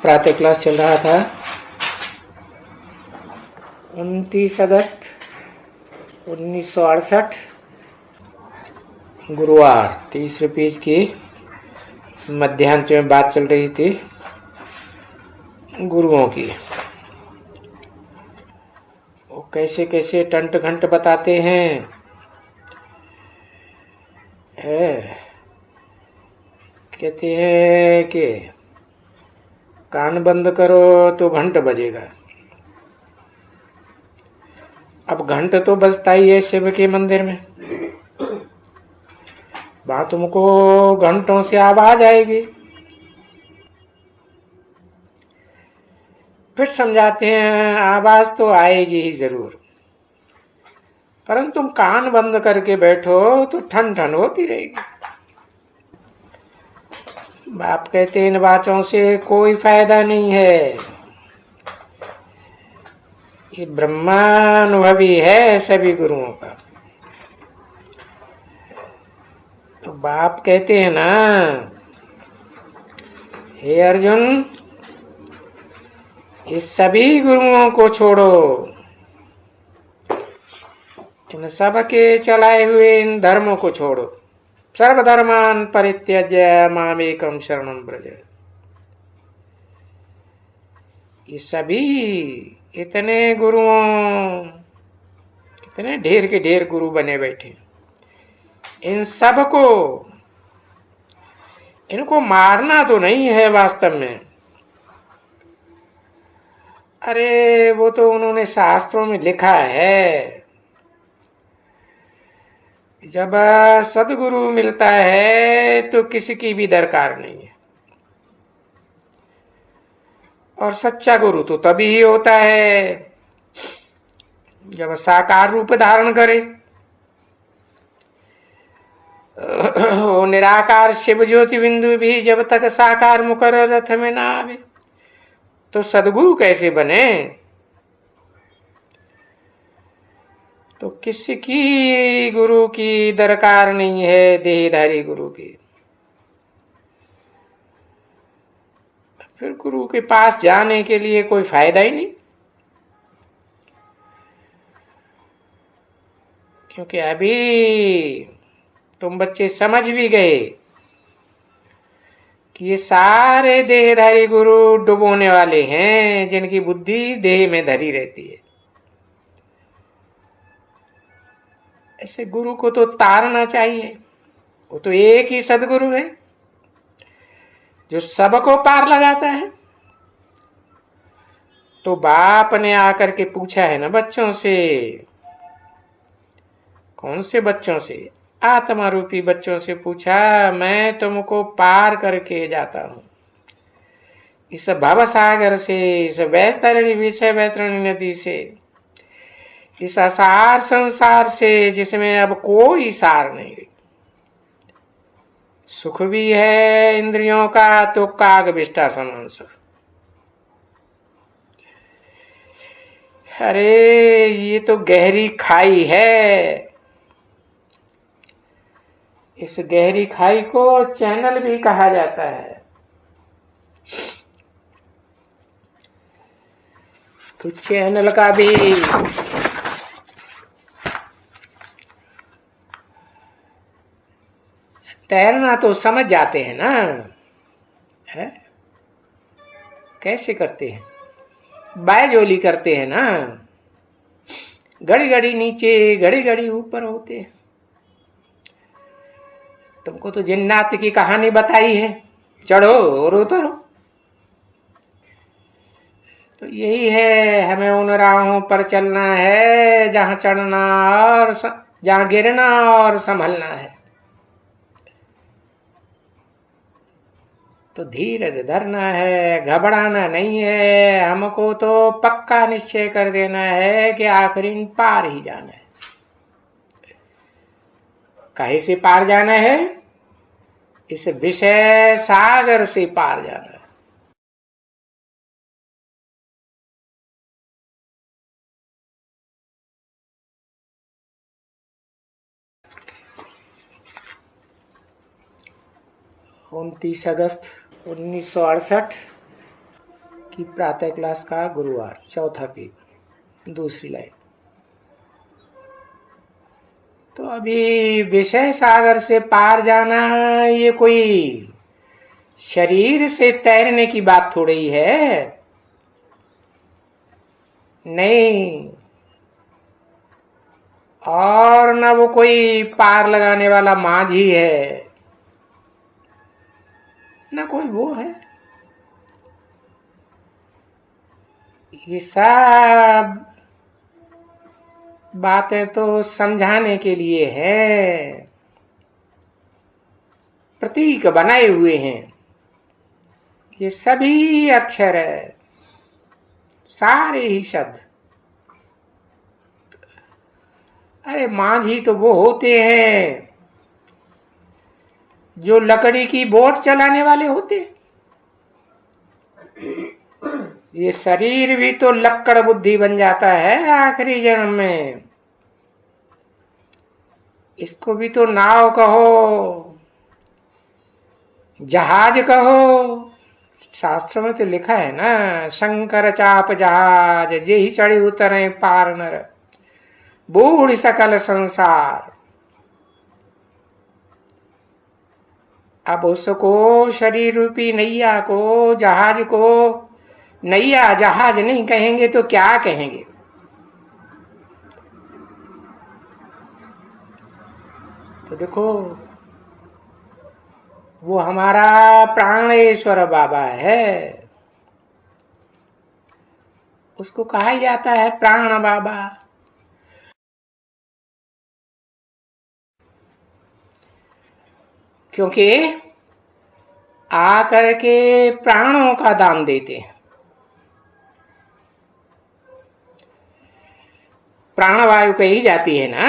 प्रातः क्लास चल रहा था। 29 अगस्त 1968 गुरुवार। 30 रुपीज की मध्याह्न में बात चल रही थी गुरुओं की। वो कैसे कैसे टंट घंट बताते हैं। कहते हैं कि कान बंद करो तो घंट बजेगा। अब घंट तो बजता ही है शिव के मंदिर में, वहां तुमको घंटों से आवाज आएगी। फिर समझाते हैं आवाज तो आएगी ही जरूर, परंतु तुम कान बंद करके बैठो तो ठन ठन होती रहेगी। बाप कहते हैं इन बातों से कोई फायदा नहीं है, ये ब्रह्मानुभवी है सभी गुरुओं का। तो बाप कहते हैं ना, हे अर्जुन ये सभी गुरुओं को छोड़ो, इन सब के चलाए हुए इन धर्मों को छोड़ो। सर्वधर्मान परित्यज्य मामेकम शरणं व्रज। ये सभी इतने गुरुओं, कितने ढेर के ढेर गुरु बने बैठे, इन सब को इनको मारना तो नहीं है वास्तव में। अरे वो तो उन्होंने शास्त्रों में लिखा है, जब सदगुरु मिलता है तो किसी की भी दरकार नहीं है। और सच्चा गुरु तो तभी ही होता है जब साकार रूप धारण करे। वो निराकार शिव ज्योति बिंदु भी जब तक साकार मुकर रथ में ना आवे तो सदगुरु कैसे बने। तो किसी की गुरु की दरकार नहीं है, देहधारी गुरु की। फिर गुरु के पास जाने के लिए कोई फायदा ही नहीं, क्योंकि अभी तुम बच्चे समझ भी गए कि ये सारे देहधारी गुरु डुबोने वाले हैं, जिनकी बुद्धि देह में धरी रहती है। ऐसे गुरु को तो तारना चाहिए। वो तो एक ही सदगुरु है जो सबको पार लगाता है। तो बाप ने आकर के पूछा है ना बच्चों से। कौन से बच्चों से? आत्मा रूपी बच्चों से पूछा, मैं तुमको पार करके जाता हूं इस भव सागर से, इस वैतरणी विषय वैतरणी नदी से, इस असार संसार से जिसमें अब कोई सार नहीं। सुख भी है इंद्रियों का तो काग विष्ठा समान सुख। अरे ये तो गहरी खाई है। इस गहरी खाई को चैनल भी कहा जाता है। तो चैनल का भी तैरना तो समझ जाते हैं ना, है? कैसे करते हैं? बायजोली करते हैं ना, घड़ी घड़ी नीचे घड़ी घड़ी ऊपर होते हैं। तुमको तो जिन्नात की कहानी बताई है, चढ़ो और उतरो। तो यही है, हमें उन राहों पर चलना है जहां चढ़ना और जहां गिरना और संभलना है। तो धीरज धरना है, घबराना नहीं है। हमको तो पक्का निश्चय कर देना है कि आखिरी पार ही जाना है। काहे से पार जाना है? इस विषय सागर से पार जाना है। उनतीस अगस्त 1968 कि प्रातः क्लास का गुरुवार, चौथा पेज, दूसरी लाइन। तो अभी विषय सागर से पार जाना ये कोई शरीर से तैरने की बात थोड़ी है, नहीं। और न वो कोई पार लगाने वाला माझी है, न कोई वो है। ये सब बातें तो समझाने के लिए है, प्रतीक बनाए हुए हैं। ये सभी अक्षर है, सारे ही शब्द। अरे माझी तो वो होते हैं जो लकड़ी की बोट चलाने वाले होते हैं। ये शरीर भी तो लक्कड़ बुद्धि बन जाता है आखिरी जन्म में। इसको भी तो नाव कहो, जहाज कहो। शास्त्र में तो लिखा है ना, शंकर चाप जहाज जे ही चढ़े उतरे पार नर, बूढ़ सकल संसार। अब उसको शरीर रूपी नैया को, जहाज को नैया जहाज नहीं कहेंगे तो क्या कहेंगे? तो देखो, वो हमारा प्राणेश्वर बाबा है, उसको कहा जाता है प्राण बाबा। क्योंकि आकर के प्राणों का दान देते हैं। प्राणवायु कही जाती है ना,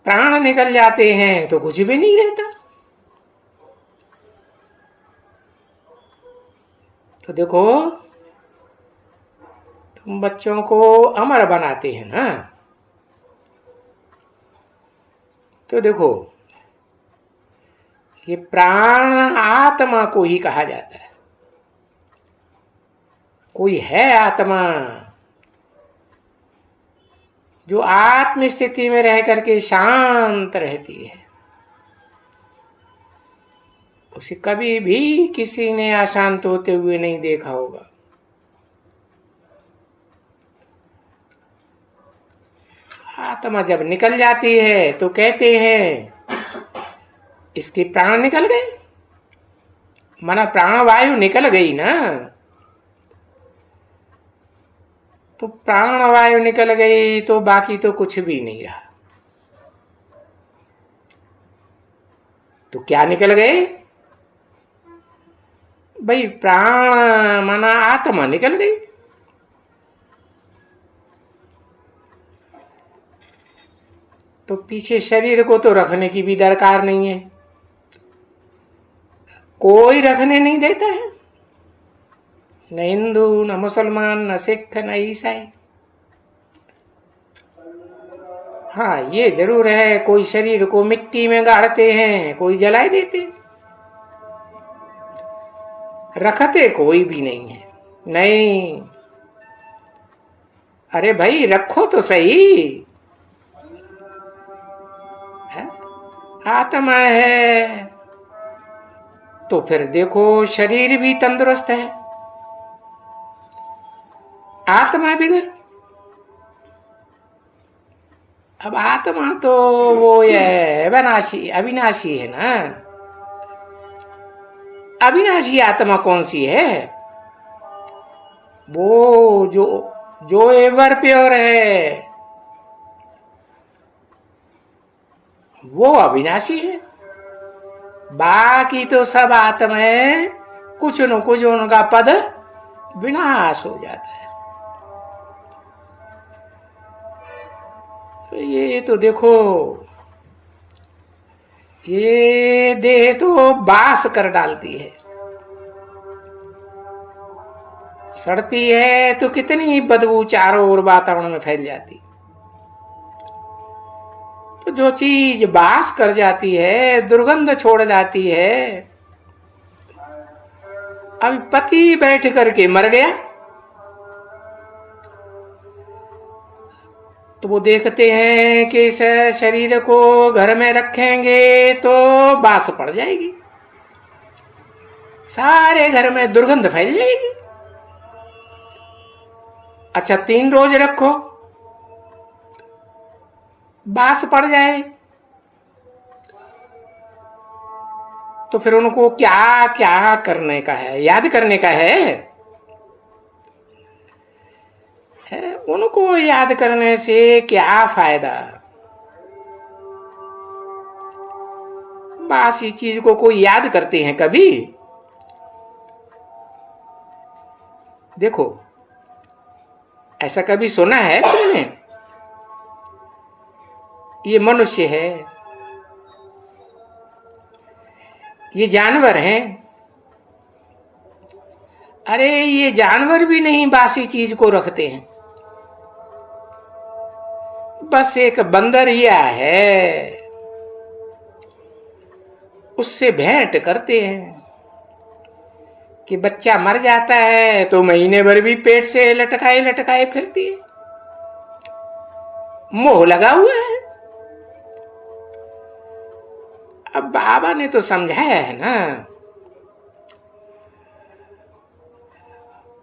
प्राण निकल जाते हैं तो कुछ भी नहीं रहता। तो देखो, तुम बच्चों को अमर बनाते हैं ना, तो देखो ये प्राण आत्मा को ही कहा जाता है। कोई है आत्मा जो आत्म स्थिति में रह करके शांत रहती है। उसे कभी भी किसी ने अशांत होते हुए नहीं देखा होगा। आत्मा जब निकल जाती है तो कहते हैं इसके प्राण निकल गए, माना प्राणवायु निकल गई ना। तो प्राणवायु निकल गई तो बाकी तो कुछ भी नहीं रहा। तो क्या निकल गए भाई? प्राण माना आत्मा निकल गई। तो पीछे शरीर को तो रखने की भी दरकार नहीं है, कोई रखने नहीं देता है, न हिंदू, न मुसलमान, न सिख, न ईसाई। हाँ, ये जरूर है, कोई शरीर को मिट्टी में गाड़ते हैं, कोई जलाए देते, रखते कोई भी नहीं है। नहीं, अरे भाई रखो तो सही है? आत्मा है तो फिर देखो शरीर भी तंदुरुस्त है, आत्मा बिगड़। अब आत्मा तो वो ये अविनाशी अविनाशी है ना। अविनाशी आत्मा कौन सी है? वो जो एवर प्योर है, वो अविनाशी है। बाकी तो सब आत्माएं कुछ न कुछ उनका पद विनाश हो जाता है। तो ये तो देखो, ये देह तो बास कर डालती है, सड़ती है तो कितनी बदबू चारों ओर वातावरण में फैल जाती। तो जो चीज बास कर जाती है, दुर्गंध छोड़ जाती है, अभी पति बैठ करके मर गया तो वो देखते हैं कि इस शरीर को घर में रखेंगे तो बास पड़ जाएगी, सारे घर में दुर्गंध फैल जाएगी। अच्छा 3 रोज रखो, बास पड़ जाए तो फिर उनको क्या क्या करने का है, याद करने का है? उनको याद करने से क्या फायदा? बासी चीज को कोई याद करते हैं कभी? देखो, ऐसा कभी सुना है तुमने? ये मनुष्य है, ये जानवर हैं। अरे ये जानवर भी नहीं बासी चीज को रखते हैं। बस एक बंदरिया है, उससे भेंट करते हैं कि बच्चा मर जाता है तो महीने भर भी पेट से लटकाए लटकाए फिरती है, मोह लगा हुआ है। अब बाबा ने तो समझाया है ना,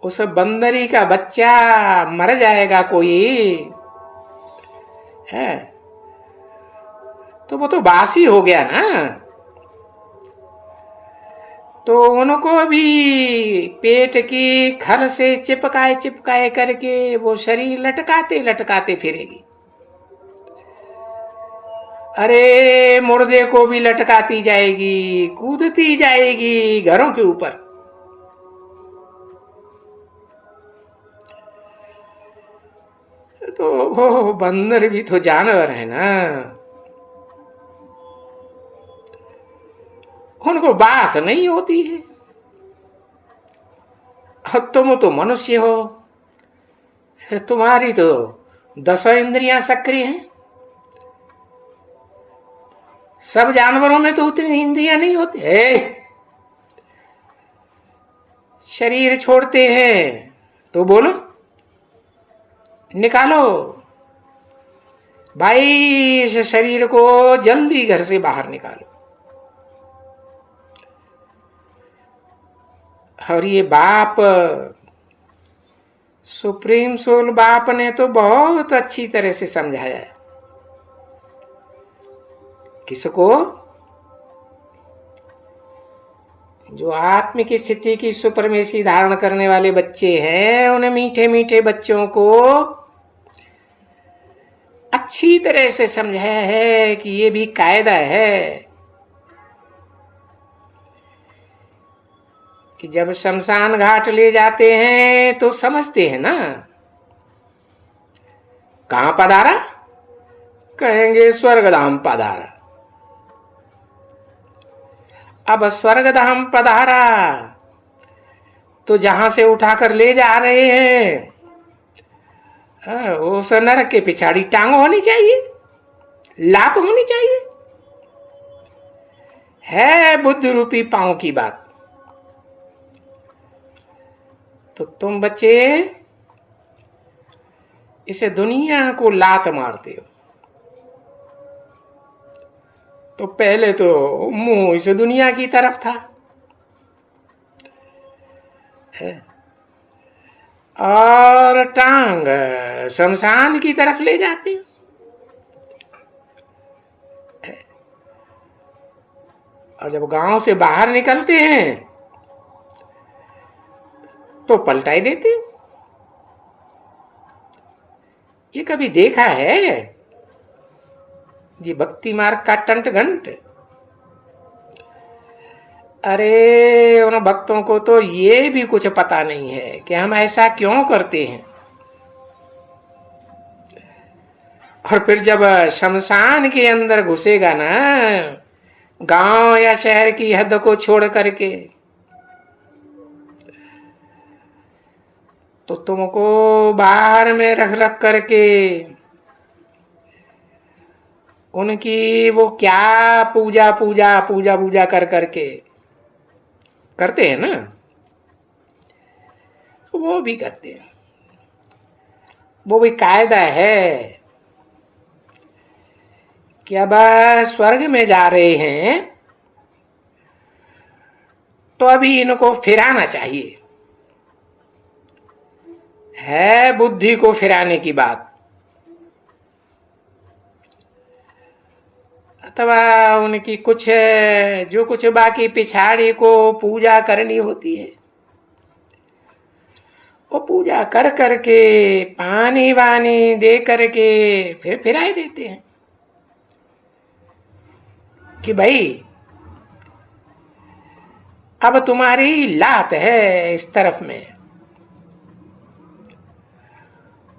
उस बंदरी का बच्चा मर जाएगा कोई है तो वो तो बासी हो गया ना, तो उनको भी पेट की खल से चिपकाए चिपकाए करके वो शरीर लटकाते लटकाते फिरेगी। अरे मुर्दे को भी लटकाती जाएगी, कूदती जाएगी घरों के ऊपर। तो वो बंदर भी तो जानवर है ना, उनको बास नहीं होती है। अब तुम तो मनुष्य हो, तुम्हारी तो 10 इंद्रियां सक्रिय हैं। सब जानवरों में तो उतनी इंद्रियां नहीं होती है। शरीर छोड़ते हैं तो बोलो, निकालो भाई इस शरीर को, जल्दी घर से बाहर निकालो। और ये बाप, सुप्रीम सोल बाप ने तो बहुत अच्छी तरह से समझाया है। किसको? जो आत्मिक स्थिति की सुपरमेसी धारण करने वाले बच्चे हैं, उन मीठे मीठे बच्चों को अच्छी तरह से समझाया है कि ये भी कायदा है कि जब शमशान घाट ले जाते हैं तो समझते हैं ना, कहां पधारा? कहेंगे स्वर्गधाम पधारा। अब स्वर्गधाम पधारा तो जहां से उठाकर ले जा रहे हैं उस नरक के पिछाड़ी टांग होनी चाहिए, लात होनी चाहिए। है बुद्ध रूपी पांव की बात। तो तुम बच्चे इसे दुनिया को लात मारते हो। तो पहले तो मुंह इस दुनिया की तरफ था है, और टांग शमशान की तरफ ले जाते हो। और जब गांव से बाहर निकलते हैं तो पलटाई देते हो। ये कभी देखा है ये भक्ति मार्ग का टंट घंट? अरे उन भक्तों को तो ये भी कुछ पता नहीं है कि हम ऐसा क्यों करते हैं। और फिर जब शमशान के अंदर घुसेगा ना, गांव या शहर की हद को छोड़ करके, तो तुमको बाहर में रख रख करके उनकी वो क्या पूजा पूजा पूजा पूजा कर करके करते हैं ना, वो भी करते हैं, वो भी कायदा है कि अब स्वर्ग में जा रहे हैं तो अभी इनको फिराना चाहिए, है बुद्धि को फिराने की बात, अथवा उनकी कुछ जो कुछ बाकी पिछाड़ी को पूजा करनी होती है वो पूजा कर करके पानी वानी दे करके फिर फिराई देते हैं कि भाई अब तुम्हारी लात है इस तरफ में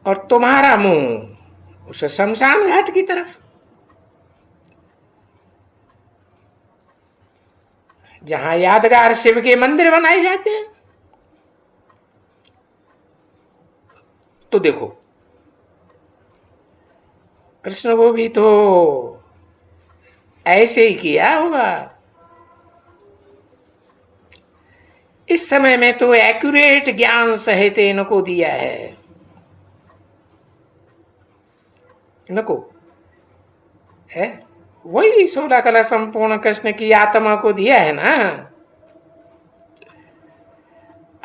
और तुम्हारा मुंह उस शमशान घाट की तरफ, जहां यादगार शिव के मंदिर बनाए जाते हैं। तो देखो कृष्ण को भी तो ऐसे ही किया होगा। इस समय में तो एक्यूरेट ज्ञान सहित इनको दिया है, इनको है वही 16 कला संपूर्ण कृष्ण की आत्मा को दिया है ना।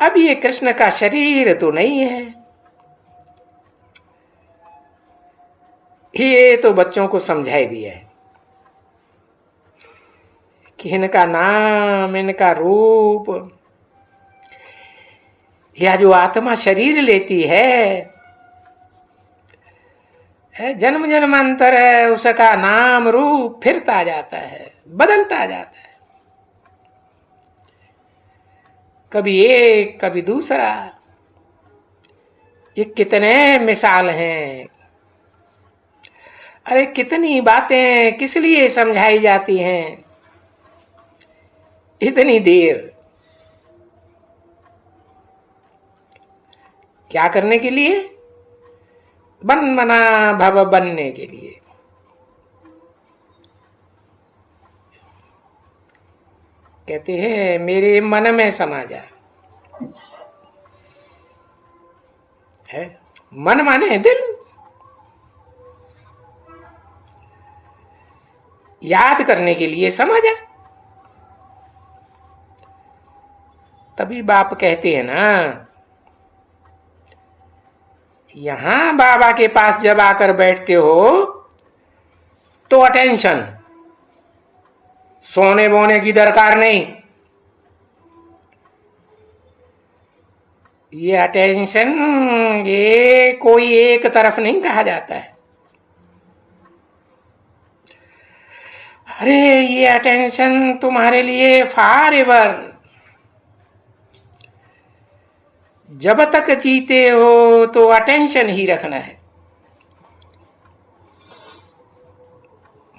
अब ये कृष्ण का शरीर तो नहीं है, ये तो बच्चों को समझाई दिया है कि इनका नाम, इनका रूप, या जो आत्मा शरीर लेती है जन्म जन्मांतर है, उसका नाम रूप फिरता जाता है, बदलता जाता है, कभी एक कभी दूसरा। ये कितने मिसाल हैं, अरे कितनी बातें किस लिए समझाई जाती हैं इतनी देर, क्या करने के लिए? बन मना भव बनने के लिए। कहते हैं मेरे मन में समा जा, है मन माने दिल, याद करने के लिए समा जा। तभी बाप कहते हैं ना, यहां बाबा के पास जब आकर बैठते हो तो अटेंशन, सोने बोने की दरकार नहीं। ये अटेंशन ये कोई एक तरफ नहीं कहा जाता है, अरे ये अटेंशन तुम्हारे लिए फॉर एवर, जब तक जीते हो तो अटेंशन ही रखना है।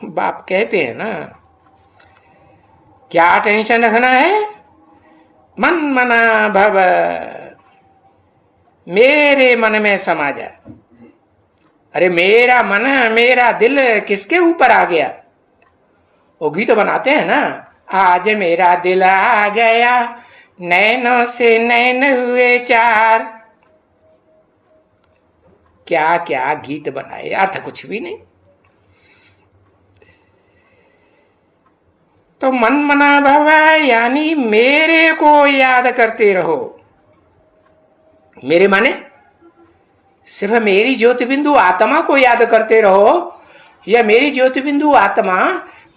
बाप कहते हैं ना, क्या अटेंशन रखना है? मन मना भव, मेरे मन में समा जा। अरे मेरा मन मेरा दिल किसके ऊपर आ गया? वो गीत बनाते हैं ना, आज मेरा दिल आ गया नैनों से नैन हुए चार। क्या क्या गीत बनाए, अर्थ कुछ भी नहीं। तो मन मना भव यानी मेरे को याद करते रहो। मेरे माने सिर्फ मेरी ज्योति बिंदु आत्मा को याद करते रहो, या मेरी ज्योति बिंदु आत्मा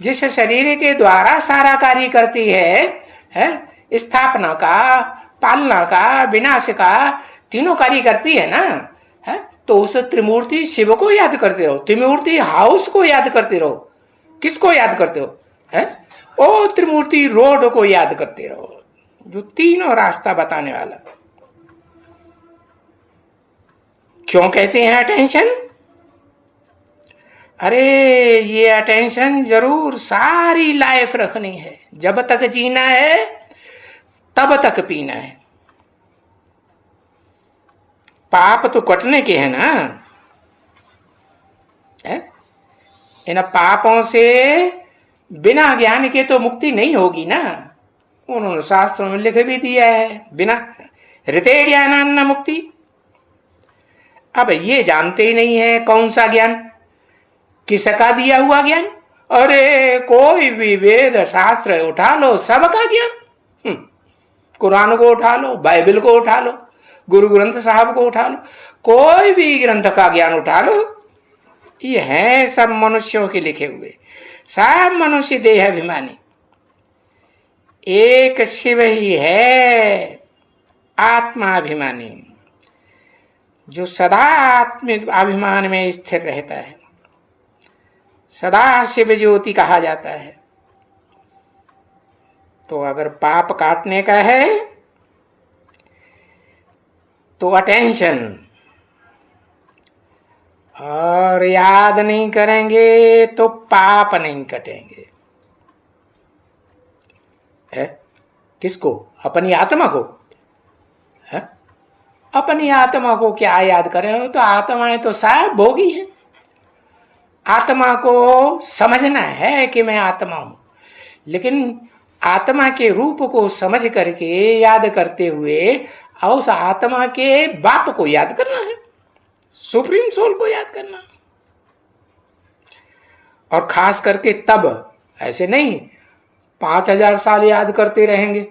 जिस शरीर के द्वारा सारा कार्य करती है स्थापना का, पालना का, विनाश का, तीनों कार्य करती है ना, है तो उस त्रिमूर्ति शिव को याद करते रहो, त्रिमूर्ति हाउस को याद करते रहो। किसको याद करते हो? है ओ त्रिमूर्ति रोड को याद करते रहो, जो तीनों रास्ता बताने वाला। क्यों कहते हैं अटेंशन? अरे ये अटेंशन जरूर सारी लाइफ रखनी है, जब तक जीना है तब तक पीना है। पाप तो कटने के हैं ना, है? इन पापों से बिना ज्ञान के तो मुक्ति नहीं होगी ना। उन्होंने शास्त्रों में लिख भी दिया है, बिना ऋते ज्ञानान्न मुक्ति। अब ये जानते ही नहीं है कौन सा ज्ञान, किसका दिया हुआ ज्ञान। अरे कोई भी वेद शास्त्र उठा लो, सबका ज्ञान। कुरान को उठा लो, बाइबल को उठा लो, गुरु ग्रंथ साहब को उठा लो, कोई भी ग्रंथ का ज्ञान उठा लो, ये है सब मनुष्यों के लिखे हुए। सब मनुष्य देहाभिमानी, एक शिव ही है आत्माभिमानी, जो सदा आत्मिक अभिमान में स्थिर रहता है, सदा शिव ज्योति कहा जाता है। तो अगर पाप काटने का है तो अटेंशन, और याद नहीं करेंगे तो पाप नहीं कटेंगे। है किसको? अपनी आत्मा को। है अपनी आत्मा को क्या याद करें? तो आत्माएं तो सब भोगी है। आत्मा को समझना है कि मैं आत्मा हूं, लेकिन आत्मा के रूप को समझ करके याद करते हुए और उस आत्मा के बाप को याद करना है, सुप्रीम सोल को याद करना। और खास करके तब, ऐसे नहीं 5000 साल याद करते रहेंगे,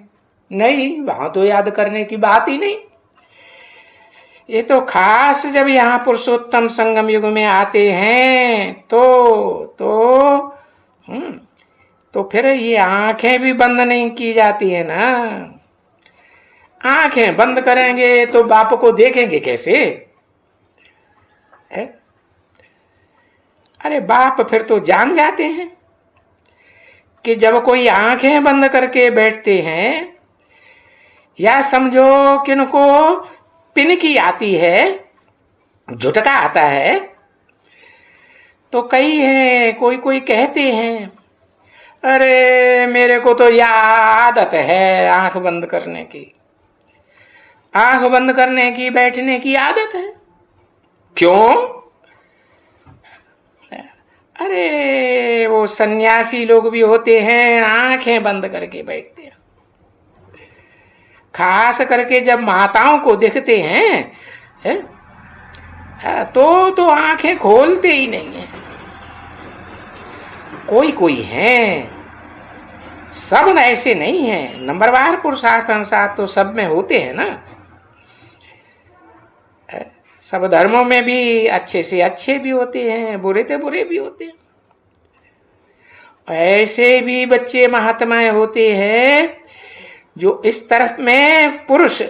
नहीं, वहां तो याद करने की बात ही नहीं। ये तो खास जब यहां पुरुषोत्तम संगम युग में आते हैं तो फिर ये आंखें भी बंद नहीं की जाती है ना। आंखें बंद करेंगे तो बाप को देखेंगे कैसे? है? अरे बाप फिर तो जान जाते हैं कि जब कोई आंखें बंद करके बैठते हैं, या समझो कि उनको पिनकी आती है, झुटका आता है, तो कई हैं, कोई कहते हैं, अरे मेरे को तो यह आदत है आंख बंद करने की, आंख बंद करने की, बैठने की आदत है। क्यों? अरे वो सन्यासी लोग भी होते हैं, आंखें बंद करके बैठते हैं। खास करके जब माताओं को देखते हैं, तो आंखें खोलते ही नहीं है। कोई हैं, सब ऐसे नहीं हैं। नंबरवार पुरुषार्थ अनुसार तो सब में होते हैं ना। सब धर्मों में भी अच्छे से अच्छे भी होते हैं, बुरे से बुरे भी होते हैं। ऐसे भी बच्चे महात्माएं होते हैं जो इस तरफ में पुरुष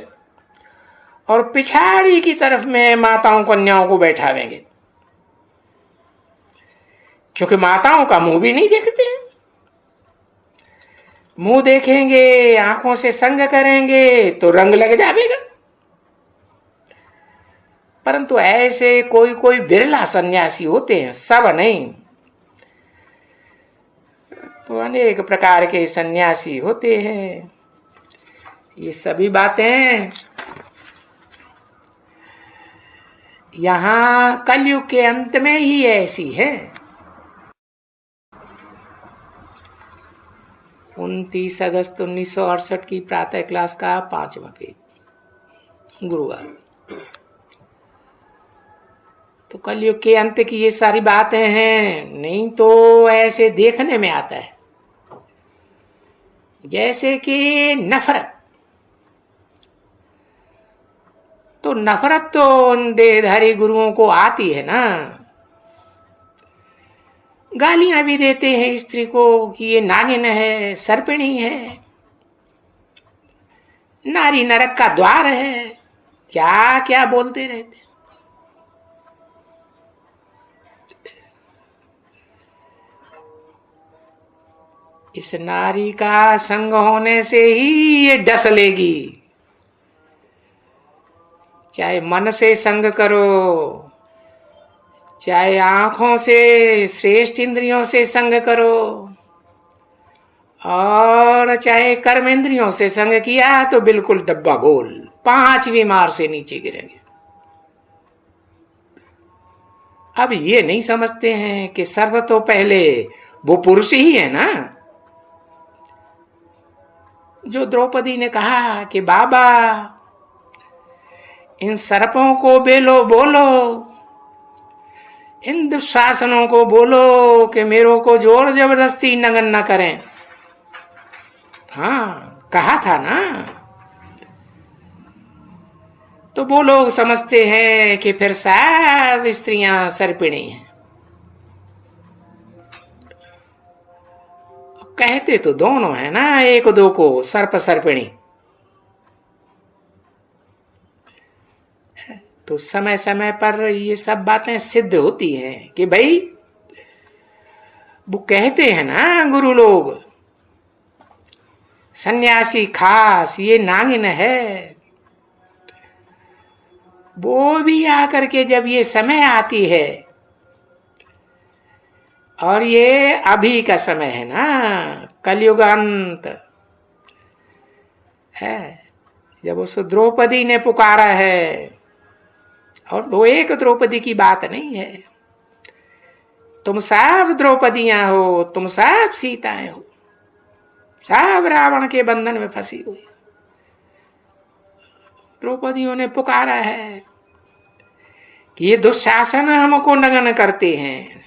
और पिछाड़ी की तरफ में माताओं कन्याओं को बैठावेंगे, क्योंकि माताओं का मुंह भी नहीं देखते हैं। मुंह देखेंगे, आंखों से संग करेंगे तो रंग लग जाएगा। परंतु ऐसे कोई बिरला सन्यासी होते हैं, सब नहीं। तो अनेक प्रकार के सन्यासी होते हैं। ये सभी बातें यहां कलयुग के अंत में ही ऐसी है। 29 अगस्त 1968 की प्रातः क्लास का 5वां पेज, गुरुवार। तो कलयुग के अंत की ये सारी बातें हैं। नहीं तो ऐसे देखने में आता है जैसे कि नफरत। तो नफरत तो उन देहधारी गुरुओं को आती है ना। गालियां भी देते हैं स्त्री को कि ये नागिन है, सर्पिणी है, नारी नरक का द्वार है, क्या क्या बोलते रहते। इस नारी का संग होने से ही ये डस लेगी। चाहे मन से संग करो, चाहे आंखों से, श्रेष्ठ इंद्रियों से संग करो, और चाहे कर्मेंद्रियों से संग किया तो बिल्कुल डब्बा गोल, 5वीं मार से नीचे गिरेंगे। अब ये नहीं समझते हैं कि सर्व तो पहले वो पुरुष ही है ना। जो द्रौपदी ने कहा कि बाबा इन सर्पों को बेलो बोलो, इन दुशासनों को बोलो कि मेरे को जोर जबरदस्ती नगन न करें। हाँ, कहा था ना। तो वो लोग समझते हैं कि फिर सब स्त्रियां सर्पिणी हैं। कहते तो दोनों है ना एक दो को, सर्प सर्पिणी। तो समय समय पर ये सब बातें सिद्ध होती हैं कि भाई वो कहते हैं ना गुरु लोग, सन्यासी खास ये नागिन है। वो भी आकर के जब ये समय आती है, और ये अभी का समय है ना, कलयुगांत है, जब उस द्रौपदी ने पुकारा है, और वो एक द्रौपदी की बात नहीं है, तुम सब द्रौपदियां हो, तुम सब सीताएं हो, सब रावण के बंधन में फंसी हुई द्रौपदियों ने पुकारा है कि ये दुशासन हमको नगन करते हैं,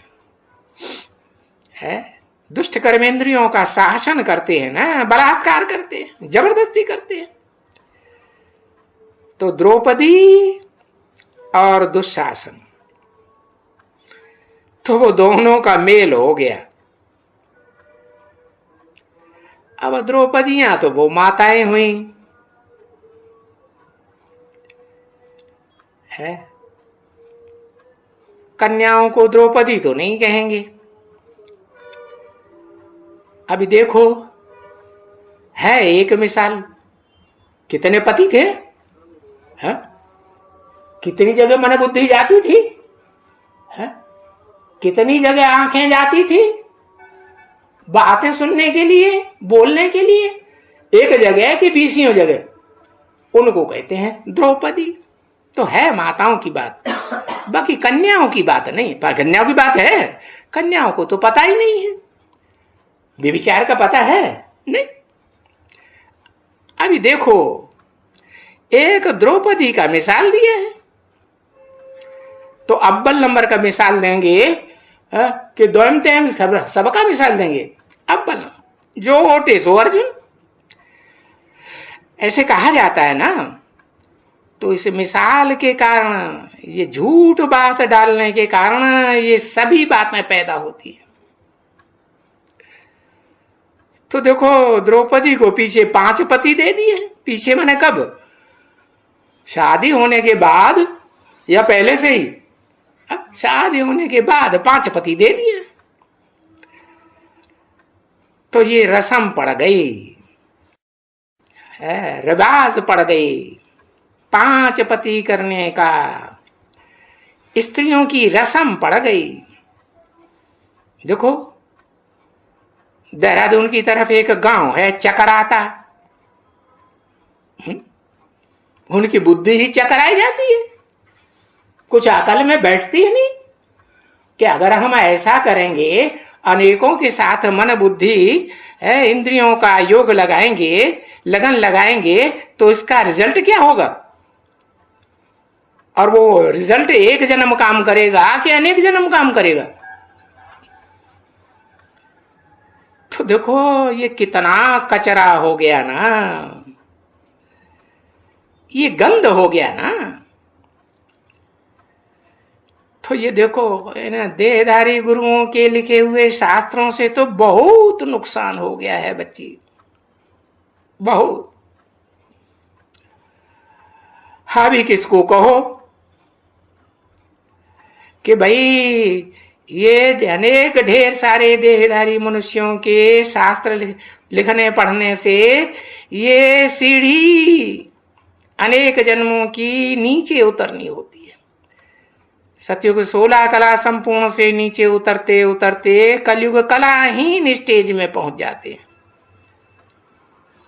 है दुष्ट कर्मेंद्रियों का शासन करते हैं ना, बलात्कार करते हैं, जबरदस्ती करते हैं। तो द्रौपदी और दुशासन, तो वो दोनों का मेल हो गया। अब द्रौपदियां तो वो माताएं हुई है, कन्याओं को द्रौपदी तो नहीं कहेंगे। अभी देखो, है एक मिसाल, कितने पति थे, है? कितनी जगह मन बुद्धि जाती थी, है? कितनी जगह आंखें जाती थी बातें सुनने के लिए, बोलने के लिए, एक जगह की 20 जगह। उनको कहते हैं द्रौपदी। तो है माताओं की बात, बाकी कन्याओं की बात नहीं। पर कन्याओं की बात है, कन्याओं को तो पता ही नहीं है, व्यभिचार का पता है नहीं। अभी देखो, एक द्रौपदी का मिसाल दिया है, तो अव्वल नंबर का मिसाल देंगे कि द्वयम तयम सबका मिसाल देंगे। अव्वल जो ओटे सो अर्जुन, ऐसे कहा जाता है ना। तो इस मिसाल के कारण, ये झूठ बात डालने के कारण ये सभी बातें पैदा होती है। तो देखो, द्रौपदी को पीछे 5 पति दे दिए। पीछे मैंने कब, शादी होने के बाद या पहले से ही? शादी होने के बाद 5 पति दे दिए। तो ये रस्म पड़ गई है, रिवाज पड़ गई 5 पति करने का, स्त्रियों की रस्म पड़ गई। देखो, देहरादून की तरफ एक गांव है चकराता, उनकी बुद्धि ही चकराई जाती है, कुछ अकल में बैठती है नहीं कि अगर हम ऐसा करेंगे, अनेकों के साथ मन बुद्धि इंद्रियों का योग लगाएंगे, लगन लगाएंगे, तो इसका रिजल्ट क्या होगा? और वो रिजल्ट एक जन्म काम करेगा कि अनेक जन्म काम करेगा? तो देखो, ये कितना कचरा हो गया ना, ये गंद हो गया ना। तो ये देखो, ना देहधारी गुरुओं के लिखे हुए शास्त्रों से तो बहुत नुकसान हो गया है बच्ची, बहुत। हाँ, भी किसको कहो कि भाई ये अनेक ढेर सारे देहधारी मनुष्यों के शास्त्र लिखने पढ़ने से ये सीढ़ी अनेक जन्मों की नीचे उतरनी होती है। सतयुग 16 कला संपूर्ण से नीचे उतरते उतरते कलयुग कलाहीन स्टेज में पहुंच जाते हैं,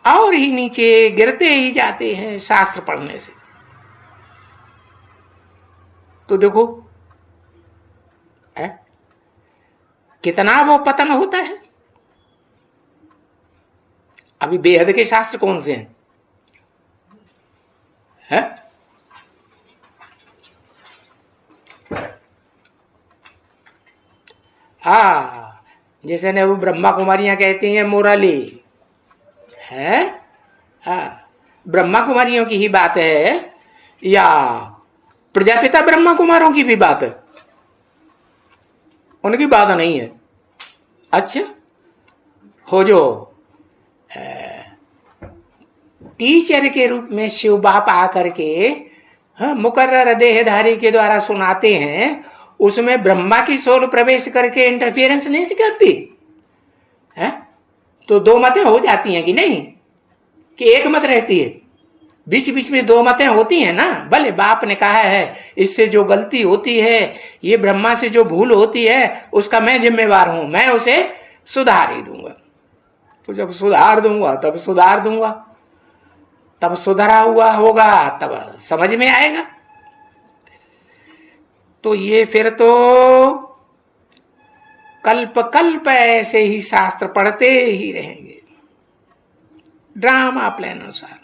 और ही नीचे गिरते ही जाते हैं शास्त्र पढ़ने से। तो देखो कितना वो पतन होता है। अभी बेहद के शास्त्र कौन से हैं? जैसे ने वो ब्रह्मा कुमारियां कहती हैं मुरली है। ब्रह्मा कुमारियों की ही बात है या प्रजापिता ब्रह्मा कुमारों की भी बात है? उनकी बात नहीं है। अच्छा, हो जो टीचर के रूप में शिव बाप आकर के मुकर्रर देहधारी के द्वारा सुनाते हैं, उसमें ब्रह्मा की सोल प्रवेश करके इंटरफियरेंस नहीं करती है? तो दो मतें हो जाती हैं कि नहीं, कि एक मत रहती है? बीच बीच में दो मतें होती हैं ना। भले बाप ने कहा है इससे जो गलती होती है, ये ब्रह्मा से जो भूल होती है, उसका मैं जिम्मेवार हूं, मैं उसे सुधार ही दूंगा। तो जब सुधार दूंगा तब सुधार दूंगा, तब सुधरा हुआ होगा, तब समझ में आएगा। तो ये फिर तो कल्प कल्प ऐसे ही शास्त्र पढ़ते ही रहेंगे ड्रामा प्लान अनुसार।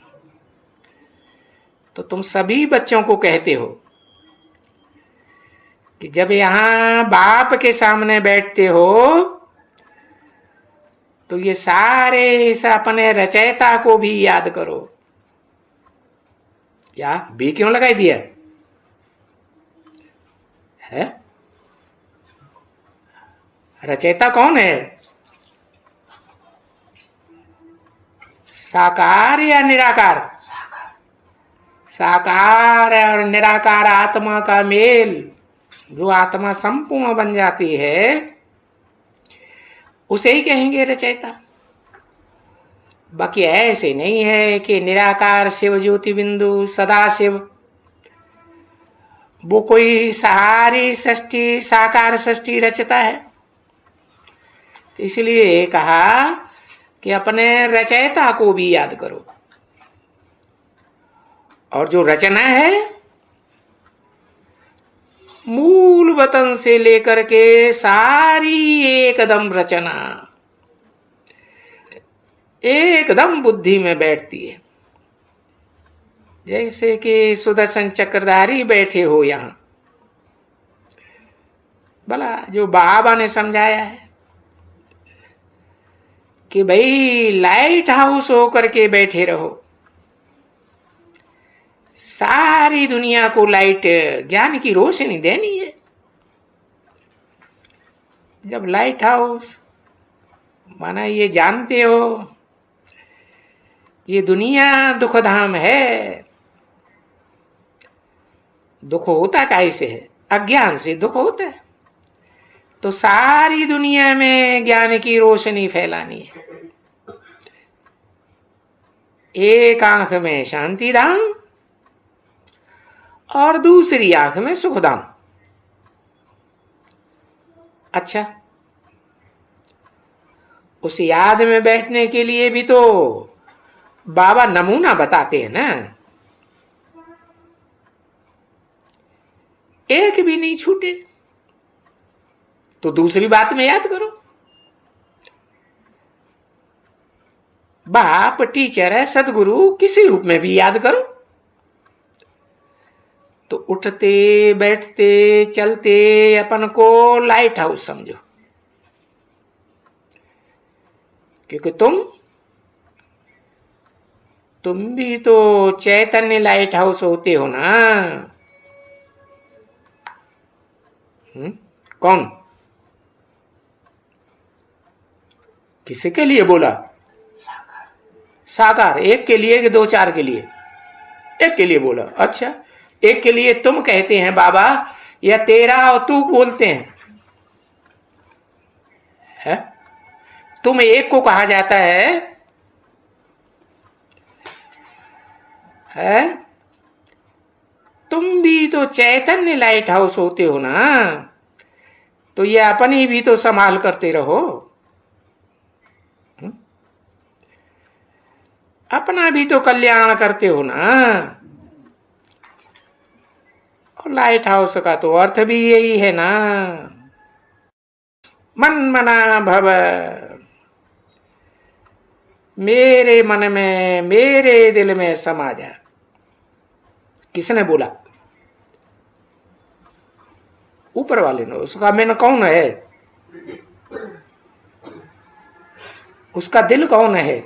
तो तुम सभी बच्चों को कहते हो कि जब यहां बाप के सामने बैठते हो तो ये सारे इस अपने रचयिता को भी याद करो। क्या बी क्यों लगाई दिया है? रचयिता कौन है? साकार या निराकार? साकार और निराकार आत्मा का मेल, जो आत्मा संपूर्ण बन जाती है, उसे ही कहेंगे रचयिता। बाकी ऐसे नहीं है कि निराकार शिव ज्योति बिंदु सदा शिव वो कोई सारी सृष्टि साकार सृष्टि रचता है। इसलिए कहा कि अपने रचयिता को भी याद करो। और जो रचना है मूल वतन से लेकर के सारी एकदम रचना एकदम बुद्धि में बैठती है। जैसे कि सुदर्शन चक्रधारी बैठे हो यहां, भला जो बाबा ने समझाया है कि भाई लाइट हाउस होकर के बैठे रहो, सारी दुनिया को लाइट ज्ञान की रोशनी देनी है। जब लाइट हाउस माना ये जानते हो ये दुनिया दुखधाम है, दुख होता कैसे है? अज्ञान से दुख होता है। तो सारी दुनिया में ज्ञान की रोशनी फैलानी है। एक आंख में शांति धाम और दूसरी आंख में सुखधाम। अच्छा, उस याद में बैठने के लिए भी तो बाबा नमूना बताते हैं ना। एक भी नहीं छूटे तो दूसरी बात में याद करो। बाप टीचर है, सदगुरु, किसी रूप में भी याद करो। तो उठते बैठते चलते अपन को लाइट हाउस समझो, क्योंकि तुम भी तो चैतन्य लाइट हाउस होते हो ना। कौन? किसके लिए बोला? साकार। एक के लिए कि दो चार के लिए? एक के लिए बोला। अच्छा, एक के लिए तुम कहते हैं बाबा या तेरा और तू बोलते हैं? है? तुम एक को कहा जाता है? तुम भी तो चैतन्य लाइट हाउस होते हो ना। तो ये अपनी भी तो संभाल करते रहो, अपना भी तो कल्याण करते हो ना। और लाइट हाउस का तो अर्थ भी यही है ना, मन मना भव, मेरे मन में मेरे दिल में समा जा। किसने बोला? ऊपर वाले ने। उसका मैंने कौन है? उसका दिल कौन है?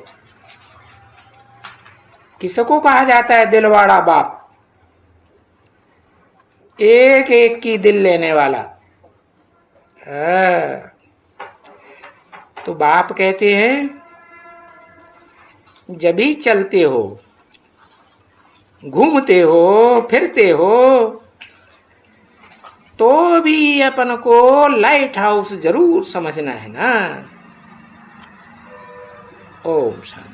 किसको कहा जाता है दिलवाड़ा बाप? एक एक की दिल लेने वाला। तो बाप कहते हैं जब भी चलते हो, घूमते हो, फिरते हो, तो भी अपन को लाइट हाउस जरूर समझना है ना। ओम शांति।